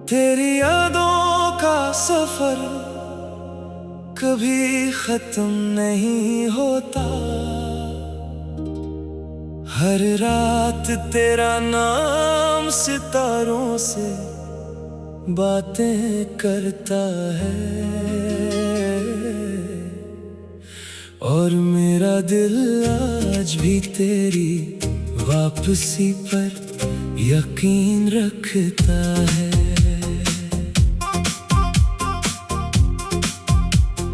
तेरी यादों का सफर कभी खत्म नहीं होता। हर रात तेरा नाम सितारों से बातें करता है, और मेरा दिल आज भी तेरी वापसी पर यकीन रखता है।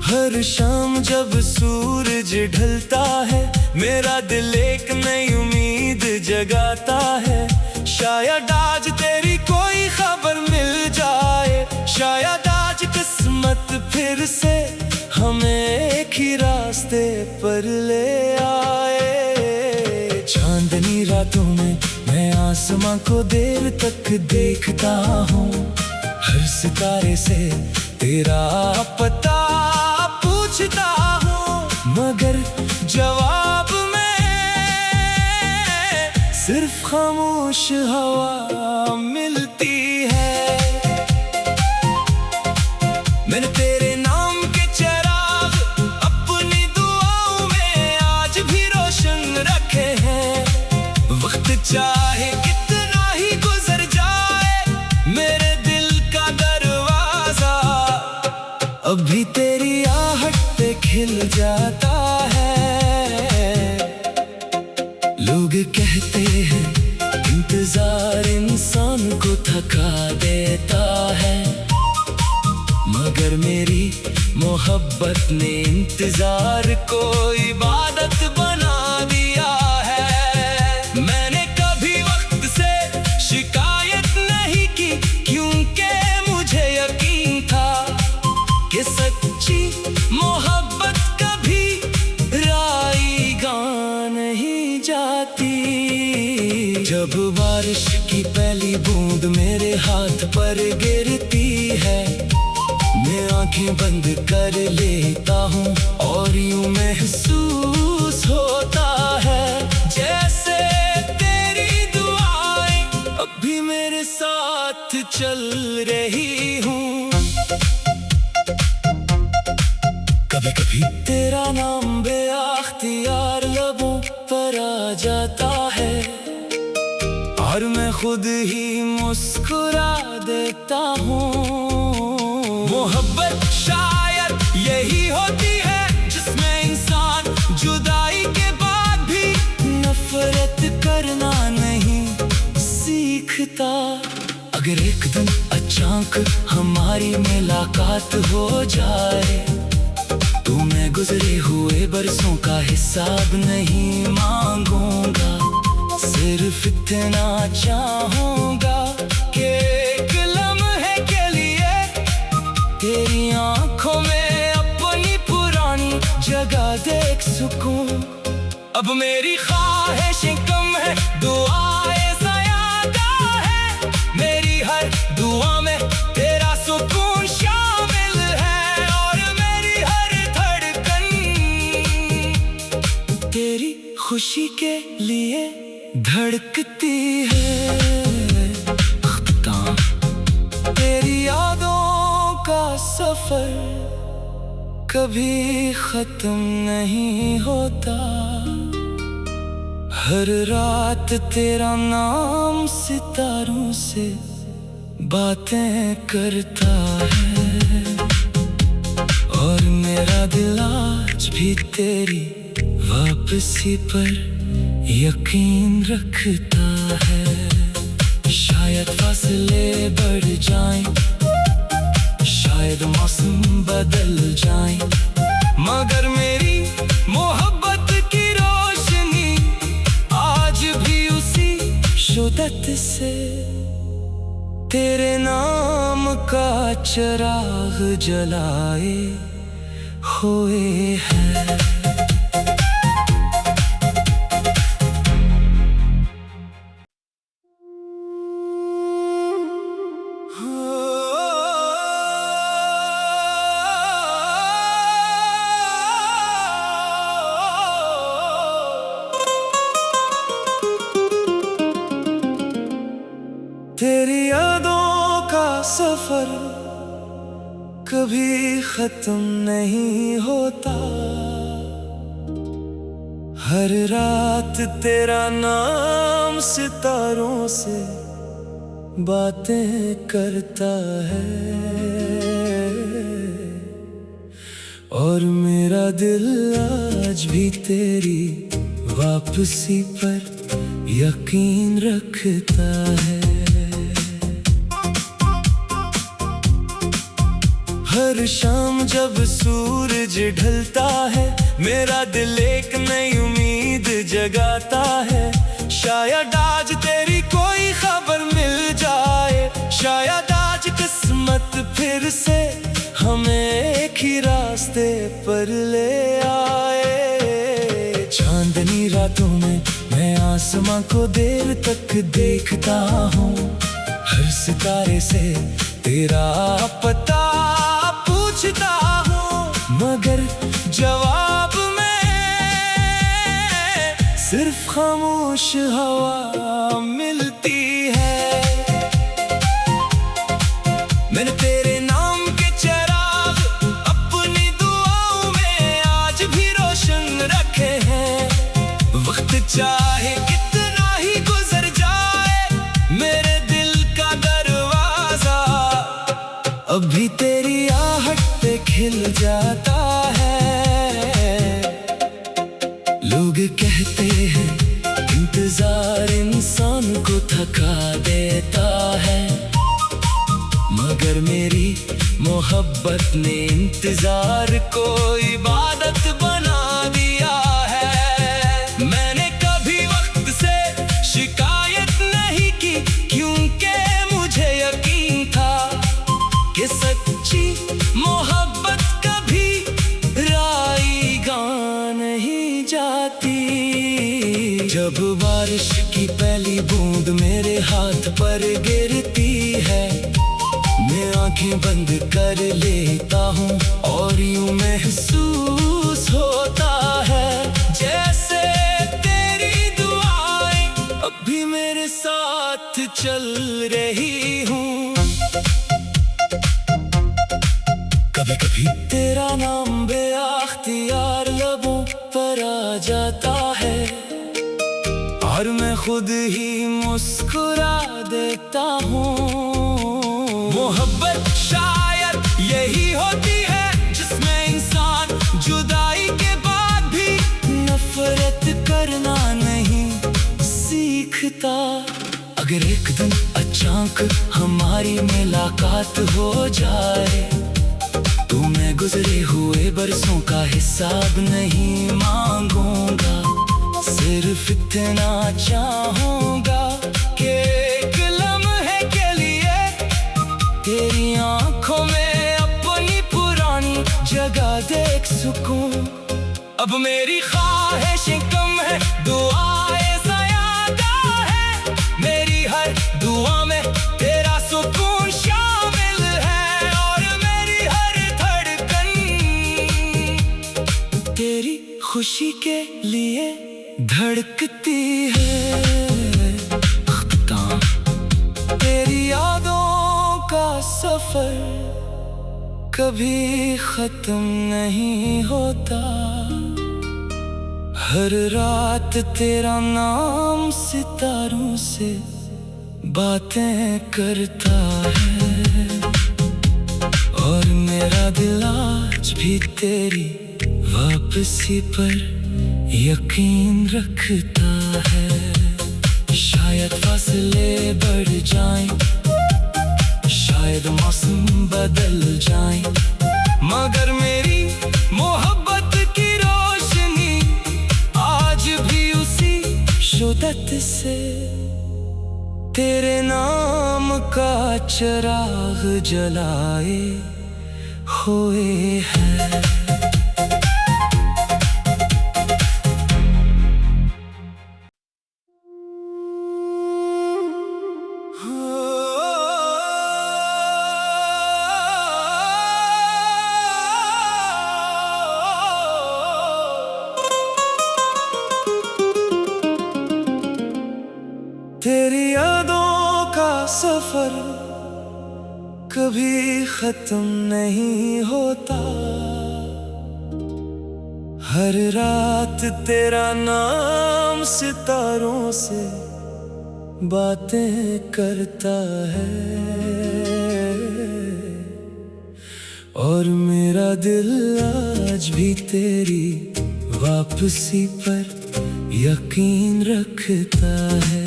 हर शाम जब सूरज ढलता है, मेरा दिल एक नई उम्मीद जगाता है। शायद आज तेरी कोई खबर मिल जाए, शायद आज किस्मत फिर से हमें एक ही रास्ते पर ले आए। चांदनी रातों में मैं आसमां को देर तक देखता हूँ, हर सितारे से तेरा पता पूछता हूँ, मगर जवाब में सिर्फ खामोश हवा मिलती है। मैंने तेरे नाम के चिराग अपनी दुआओं में आज भी रोशन रखे हैं। वक्त चाहे कितना ही गुजर जाए, मेरे दिल का दरवाजा अभी तेरी आहट पे खिल जाता है। लोग कहते हैं इंतजार इंसान को थका देता है, मगर मेरी मोहब्बत ने इंतजार को इबादत बना दिया है। मैंने कभी वक्त से शिकायत नहीं की, क्योंकि मुझे यकीन था कि सच्ची मोहब्बत कभी राईगा नहीं जाती। जब बारिश की पहली बूंद मेरे हाथ पर गिरती है, मैं आंखें बंद कर लेता हूँ और यूं महसूस होता है जैसे तेरी दुआएं अभी मेरे साथ चल रही हूँ। कभी कभी तेरा नाम बेअख्तियार लबों पर आ जाता है, और मैं खुद ही मुस्कुरा देता हूँ। मोहब्बत शायद यही होती है जिसमें इंसान जुदाई के बाद भी नफरत करना नहीं सीखता। अगर एक दिन अचानक हमारी मुलाकात हो जाए, तो मैं गुजरे हुए बरसों का हिसाब नहीं मांगूंगा, सिर्फ इतना चाहूंगा कि एक लम्हे के लिए तेरी आंखों में अपनी पुरानी जगह देख सकूं। अब मेरी ख्वाहिशें कम है, दुआएं ज़्यादा है, मेरी हर दुआ में तेरा सुकून शामिल है, और मेरी हर धड़कन तेरी खुशी के लिए धड़कती है। तेरी यादों का सफर कभी खत्म नहीं होता। हर रात तेरा नाम सितारों से बातें करता है, और मेरा दिल आज भी तेरी वापसी पर यकीन रखता है। शायद फासले बढ़ जाएं, शायद मौसम बदल जाएं, मगर मेरी मोहब्बत की रोशनी आज भी उसी शुद्दत से तेरे नाम का चिराग जलाए हुए है। तेरी यादों का सफर कभी खत्म नहीं होता। हर रात तेरा नाम सितारों से बातें करता है, और मेरा दिल आज भी तेरी वापसी पर यकीन रखता है। हर शाम जब सूरज ढलता है, मेरा दिल एक नई उम्मीद जगाता है। शायद आज तेरी कोई खबर मिल जाए, शायद आज किस्मत फिर से हमें एक ही रास्ते पर ले आए। चांदनी रातों में मैं आसमां को देर तक देखता हूँ, हर सितारे से तेरा पता पूछता हूँ, मगर जवाब में सिर्फ खामोश हवा मिलती है। मैंने तेरे नाम के चिराग अपनी दुआओं में आज भी रोशन रखे हैं। वक्त चाहे कितना ही गुजर जाए, मेरे दिल का दरवाजा अभी तेरी आहट पे खिल जाता है। लोग कहते हैं इंतजार इंसान को थका देता है, मगर मेरी मोहब्बत ने इंतजार को इबादत बना दिया है। मैंने कभी वक्त से शिकायत नहीं की, क्योंकि मुझे यकीन था कि सच्ची मोहब्बत कभी राईगा नहीं जाती। जब बारिश की पहली बूंद मेरे हाथ पर गिरती है, मैं आंखें बंद कर लेता हूँ और यूं महसूस होता है जैसे तेरी दुआएं अभी मेरे साथ चल रही हूँ। कभी कभी तेरा नाम बेअख्तियार लबों पर आ जाता है, और मैं खुद ही मुस्कुरा देता हूँ। मोहब्बत शायद यही होती है जिसमें इंसान जुदाई के बाद भी नफरत करना नहीं सीखता। अगर एक दिन अचानक हमारी मुलाकात हो जाए, तो मैं गुजरे हुए बरसों का हिसाब नहीं मांगूंगा, सिर्फ इतना चाहूंगा कि एक लम्हे के लिए तेरी आंखों में अपनी पुरानी जगह देख सकूं। अब मेरी ख्वाहिशें कम है, दुआएं ज़्यादा है, मेरी हर दुआ में तेरा सुकून शामिल है, और मेरी हर धड़कन तेरी खुशी के लिए धड़कती है। तेरी यादों का सफर कभी खत्म नहीं होता। हर रात तेरा नाम सितारों से बातें करता है, और मेरा दिल आज भी तेरी वापसी पर यकीन रखता है। शायद फासले बढ़ जाएं, शायद मौसम बदल जाएं, मगर मेरी मोहब्बत की रोशनी आज भी उसी शुद्धत से तेरे नाम का चिराग जलाए हुए है। तेरी यादों का सफर कभी खत्म नहीं होता। हर रात तेरा नाम सितारों से बातें करता है, और मेरा दिल आज भी तेरी वापसी पर यकीन रखता है।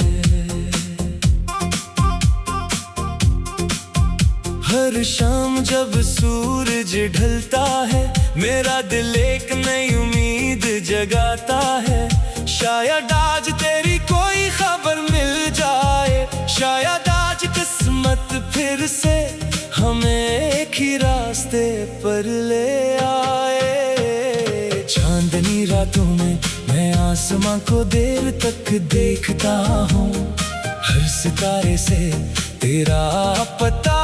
हर शाम जब सूरज ढलता है, मेरा दिल एक नई उम्मीद जगाता है। शायद आज तेरी कोई खबर मिल जाए, शायद आज किस्मत फिर से हमें एक ही रास्ते पर ले आए। चांदनी रातों में मैं आसमां को देर तक देखता हूँ, हर सितारे से तेरा पता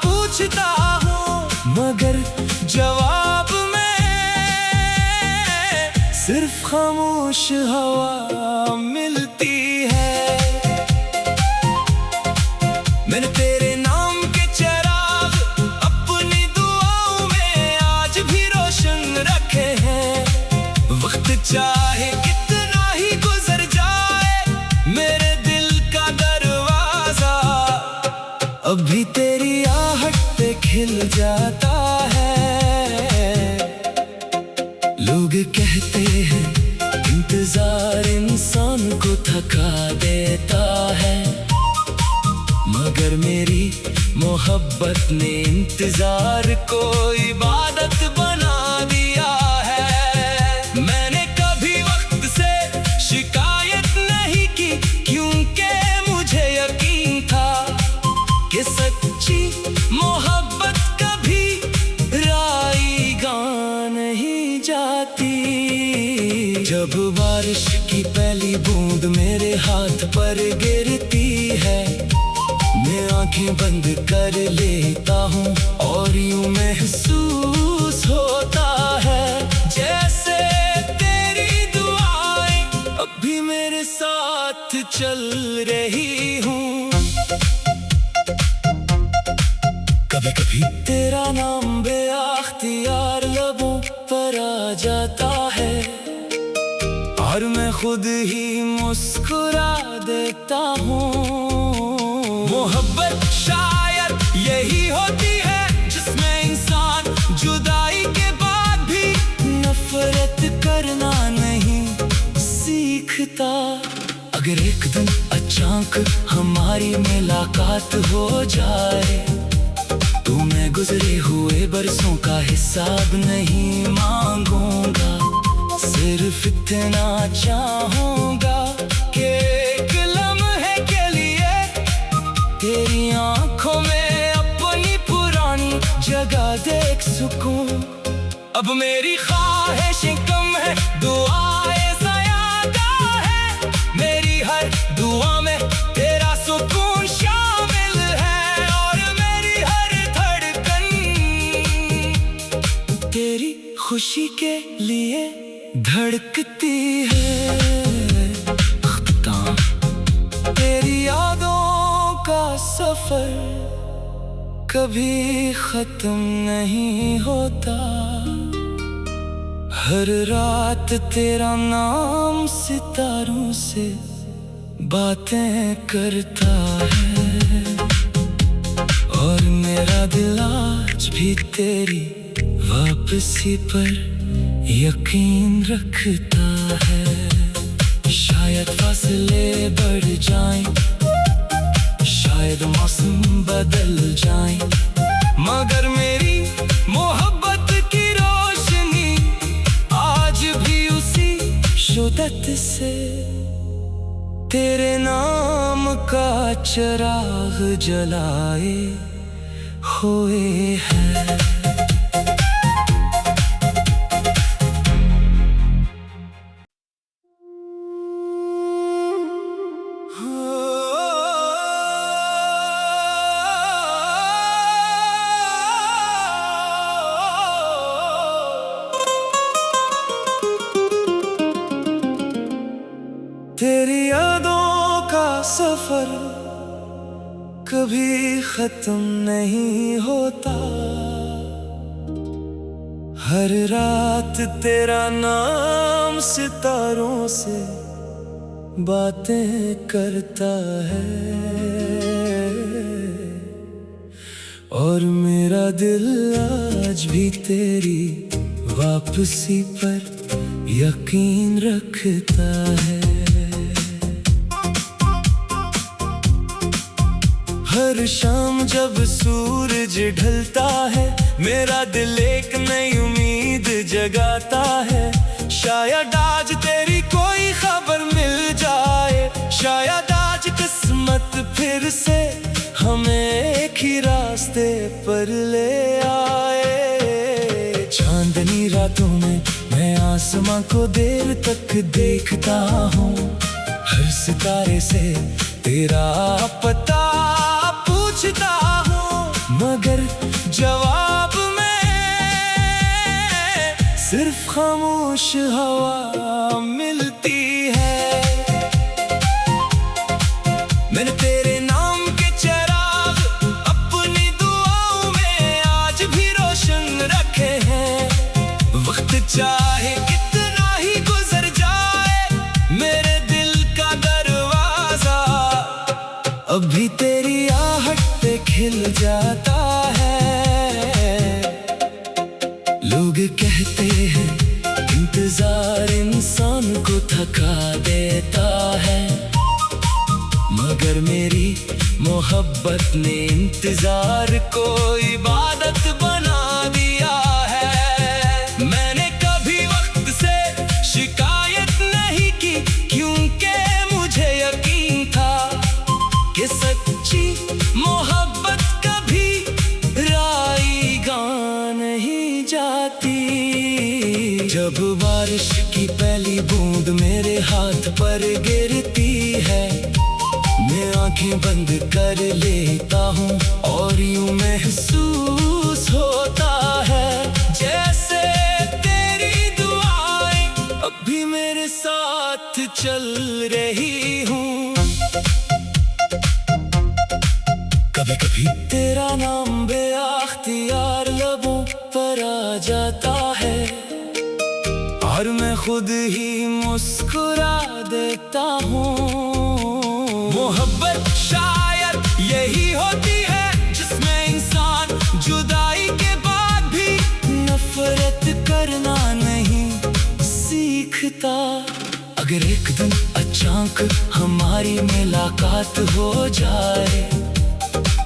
पूछता हूँ, मगर जवाब में सिर्फ खामोश हवा मिलती है। मैंने तेरे नाम के चिराग अपनी दुआओं में आज भी रोशन रखे हैं। वक्त चाहे कितना ही गुजर जाए, मेरे दिल का दरवाजा अभी तेरी आहट पे खिल जाता है। लोग कहते हैं इंतजार इंसान को थका देता है, मगर मेरी मोहब्बत ने इंतजार को इबादत बना दिया है। मैंने कभी वक्त से शिकायत नहीं की, क्योंकि मुझे यकीन था कि सच्ची मोहब्बत कभी राईगा नहीं जाती। जब बारिश की पहली बूंद मेरे हाथ पर गिरती है, मैं आंखें बंद कर लेता हूँ और यूं महसूस होता है जैसे तेरी दुआएं अभी मेरे साथ चल रही हूँ। कभी कभी तेरा नाम बेअख्तियार लबों पर आ जाता है, और मैं खुद ही मुस्कुरा देता हूँ। मोहब्बत शायद यही होती है जिसमें इंसान जुदाई के बाद भी नफरत करना नहीं सीखता। अगर एक दिन अचानक हमारी मुलाकात हो जाए, तो मैं गुजरे हुए बरसों का हिसाब नहीं मांगूंगा, सिर्फ इतना चाहूंगा कि एक लम्हे के लिए तेरी आंखों में अपनी पुरानी जगह देख सकूं। अब मेरी ख्वाहिशें कम है, दुआएं ज़्यादा है, मेरी हर दुआ में तेरा सुकून शामिल है, और मेरी हर धड़कन तेरी खुशी के लिए धड़कती है। तेरी यादों का सफर कभी खत्म नहीं होता। हर रात तेरा नाम सितारों से बातें करता है, और मेरा दिल आज भी तेरी वापसी पर यकीन रखता है। शायद फासले बढ़ जाएं, शायद मौसम बदल जाएं, मगर मेरी मोहब्बत की रोशनी आज भी उसी शुद्दत से तेरे नाम का चिराग जलाए हुए है। तेरी यादों का सफर कभी खत्म नहीं होता। हर रात तेरा नाम सितारों से बातें करता है, और मेरा दिल आज भी तेरी वापसी पर यकीन रखता है। हर शाम जब सूरज ढलता है, मेरा दिल एक नई उम्मीद जगाता है। शायद आज तेरी कोई खबर मिल जाए, शायद आज किस्मत फिर से हमें एक ही रास्ते पर ले आए। चांदनी रातों में मैं आसमां को देर तक देखता हूँ, हर सितारे से तेरा पता पूछता हूँ, मगर जवाब में सिर्फ खामोश हवा मिलती है। मैंने तेरे नाम के चिराग अपनी दुआओं में आज भी रोशन रखे हैं। वक्त चाहे कितना ही गुजर जाए, मेरे दिल का दरवाजा अभी तेरी आहट पे खिल जाता है। लोग कहते हैं इंतजार इंसान को थका देता है, मगर मेरी मोहब्बत ने इंतजार को इबादत बना दिया है। मैंने कभी वक्त से शिकायत नहीं की, क्योंकि मुझे यकीन था कि सच्ची मोहब्बत कभी राईगा नहीं जाती। जब बारिश की पहली बूंद मेरे हाथ पर गिरती है, मैं आंखें बंद कर लेता हूँ और यूं महसूस होता है जैसे तेरी दुआएं अभी मेरे साथ चल रही हूँ। कभी कभी तेरा नाम बेअख्तियार लबों पर आ जाता है, और मैं खुद ही मुस्कुरा देता हूँ। मोहब्बत शायद यही होती है जिसमें इंसान जुदाई के बाद भी नफरत करना नहीं सीखता। अगर एक दिन अचानक हमारी मुलाकात हो जाए,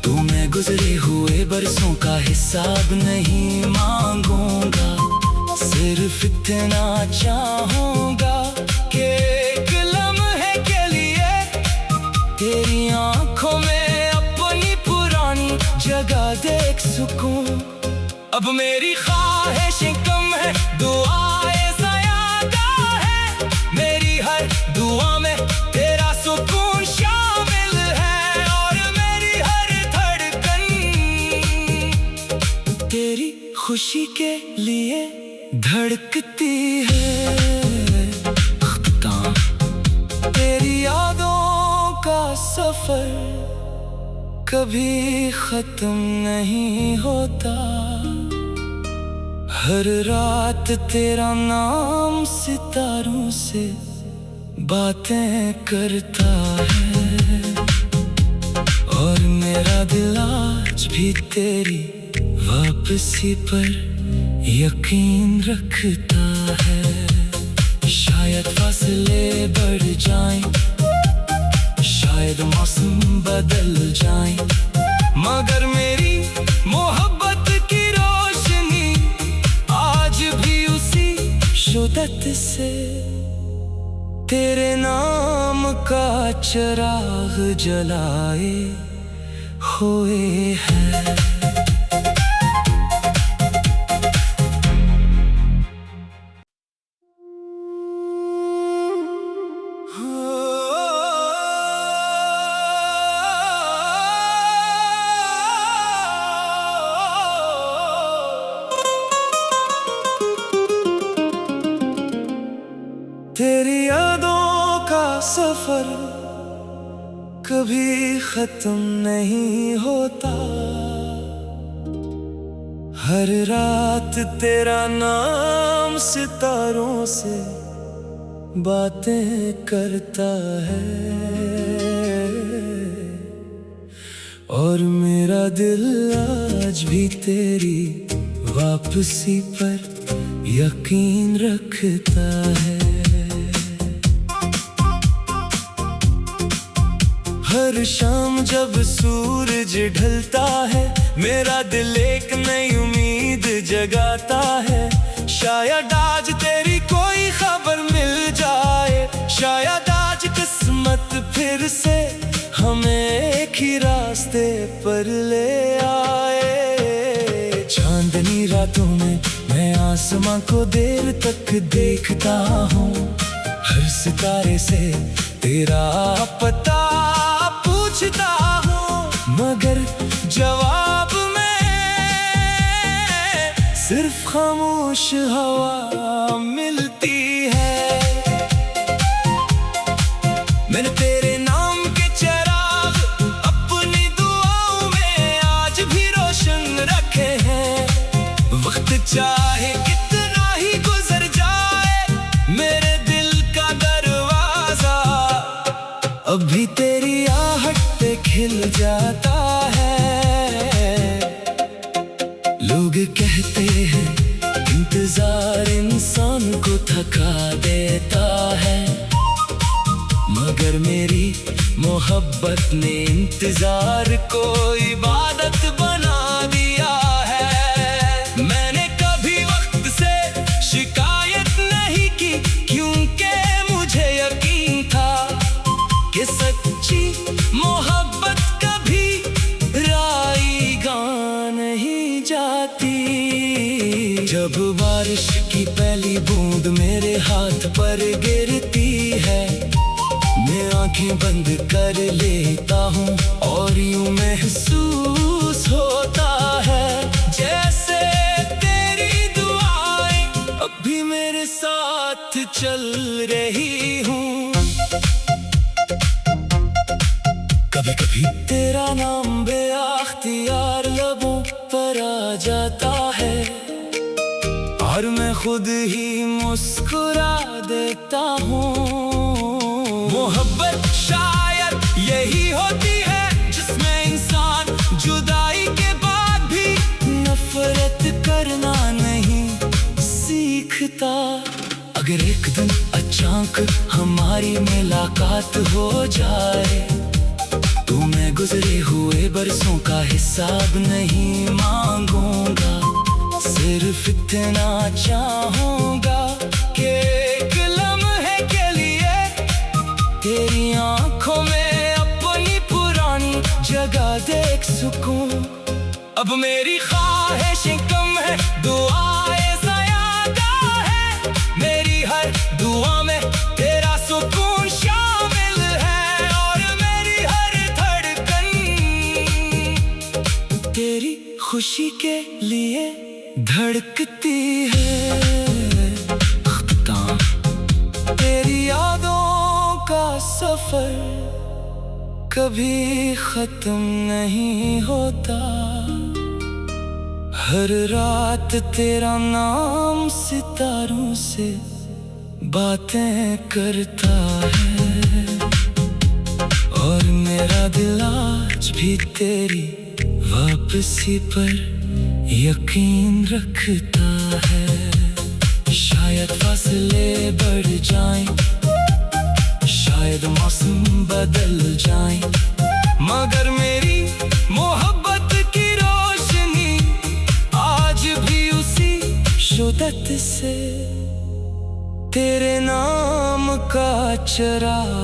तो मैं गुजरे हुए बरसों का हिसाब नहीं मांगूंगा, सिर्फ इतना चाहूंगा कि एक लम्हे के लिए तेरी आंखों में अपनी पुरानी जगह देख सकूं। अब मेरी ख्वाहिशें कम है, दुआएं ज़्यादा है, मेरी हर दुआ में तेरा सुकून शामिल है, और मेरी हर धड़कन तेरी खुशी के लिए धड़कती है। तेरी यादों का सफर कभी खत्म नहीं होता। हर रात तेरा नाम सितारों से बातें करता है, और मेरा दिल आज भी तेरी वापसी पर यकीन रखता है। शायद फासले बढ़ जाएं, शायद मौसम बदल जाएं, मगर मेरी मोहब्बत की रोशनी आज भी उसी शुद्दत से तेरे नाम का चिराग जलाए हुए है। तेरी यादों का सफर कभी खत्म नहीं होता। हर रात तेरा नाम सितारों से बातें करता है, और मेरा दिल आज भी तेरी वापसी पर यकीन रखता है। हर शाम जब सूरज ढलता है, मेरा दिल एक नई उम्मीद जगाता है। शायद आज तेरी कोई खबर मिल जाए, शायद आज किस्मत फिर से हमें एक ही रास्ते पर ले आए। चांदनी रातों में मैं आसमां को देर तक देखता हूँ, हर सितारे से तेरा पता पूछता हूँ, मगर जवाब में सिर्फ खामोश हवा मिलती है। मैंने तेरे नाम के चिराग अपनी दुआओं में आज भी रोशन रखे हैं। वक्त चाहे कितना ही गुजर जाए, मेरे दिल का दरवाजा अभी तेरी आहट पे खिल जाता है। लोग कहते हैं इंतजार इंसान को थका देता है, मगर मेरी मोहब्बत ने इंतजार को इबादत बना दिया है। मैंने कभी वक्त से शिकायत नहीं की, क्योंकि मुझे यकीन था कि सच्ची मोहब्बत कभी राईगा नहीं जाती। जब बारिश की पहली बूंद मेरे हाथ पर गिरती है, मैं आंखें बंद कर लेता हूँ और यूं महसूस होता है जैसे तेरी दुआएं अभी मेरे साथ चल रही हूँ। कभी कभी तेरा नाम बेअख्तियार लबों पर आ जाता है, और मैं खुद ही मुस्कुरा देता हूँ। मोहब्बत शायद यही होती है जिसमें इंसान जुदाई के बाद भी नफरत करना नहीं सीखता। अगर एक दिन अचानक हमारी मुलाकात हो जाए, तो मैं गुजरे हुए बरसों का हिसाब नहीं मांगूंगा, सिर्फ इतना चाहूंगा कि एक लम्हे के लिए तेरी आंखों में अपनी पुरानी जगह देख सकूं। अब मेरी ख्वाहिशें कम है, दुआएं ज़्यादा है, मेरी हर दुआ में तेरा सुकून शामिल है, और मेरी हर धड़कन तेरी खुशी के लिए धड़कती है। तेरी यादों का सफर कभी खत्म नहीं होता। हर रात तेरा नाम सितारों से बातें करता है, और मेरा दिल आज भी तेरी वापसी पर यकीन रखता है। शायद फासले बढ़ जाएं, शायद मौसम बदल जाएं, मगर मेरी मोहब्बत की रोशनी आज भी उसी शुद्दत से तेरे नाम का चिराग